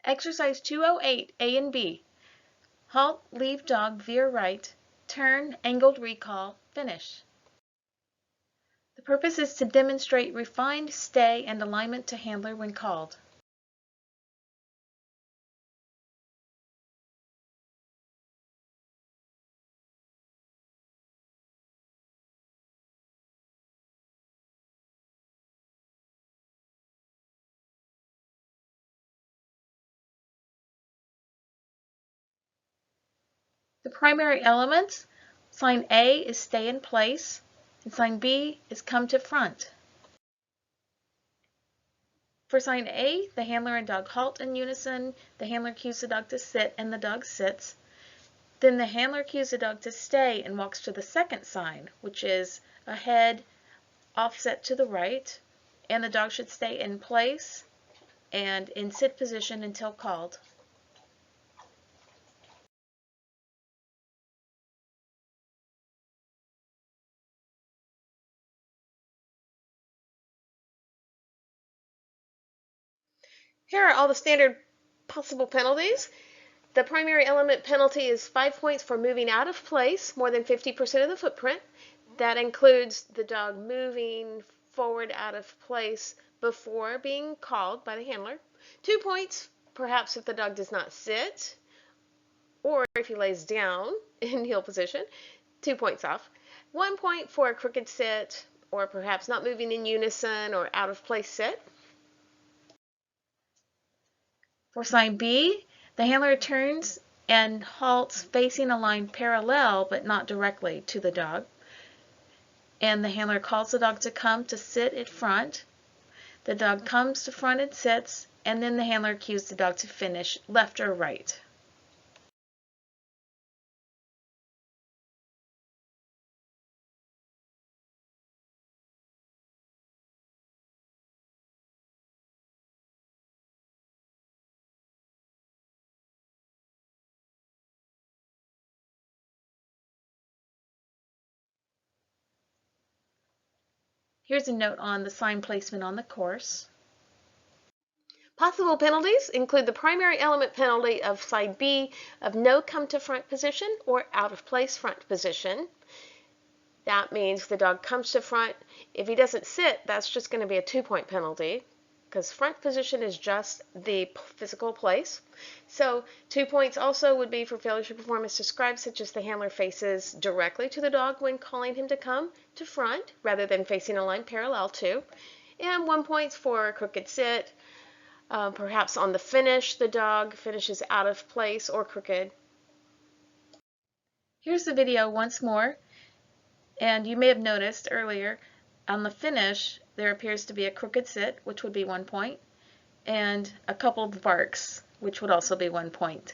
Exercise 208, A and B. Halt, leave dog, veer right, turn, angled recall, finish. The purpose is to demonstrate refined stay and alignment to handler when called. The primary elements, sign A is stay in place, and sign B is come to front. For sign A, the handler and dog halt in unison, the handler cues the dog to sit, and the dog sits. Then the handler cues the dog to stay and walks to the second sign, which is a head offset to the right, and the dog should stay in place and in sit position until called. Here are all the standard possible penalties. The primary element penalty is 5 points for moving out of place more than 50% of the footprint. That includes the dog moving forward out of place before being called by the handler. 2 points, perhaps if the dog does not sit, or if he lays down in heel position, 2 points off. 1 point for a crooked sit, or perhaps not moving in unison or out of place sit. For sign B, the handler turns and halts facing a line parallel but not directly to the dog. And the handler calls the dog to come to sit at front. The dog comes to front and sits, and then the handler cues the dog to finish left or right. Here's a note on the sign placement on the course. Possible penalties include the primary element penalty of side B of no come to front position or out of place front position. That means the dog comes to front. If he doesn't sit, that's just going to be a 2-point penalty because front position is just the physical place. So 2 points also would be for failure to perform as described, such as the handler faces directly to the dog when calling him to come to front rather than facing a line parallel to. And 1 point for a crooked sit. Perhaps on the finish, the dog finishes out of place or crooked. Here's the video once more. And you may have noticed earlier on the finish there appears to be a crooked sit, which would be 1 point, and a couple of barks, which would also be 1 point.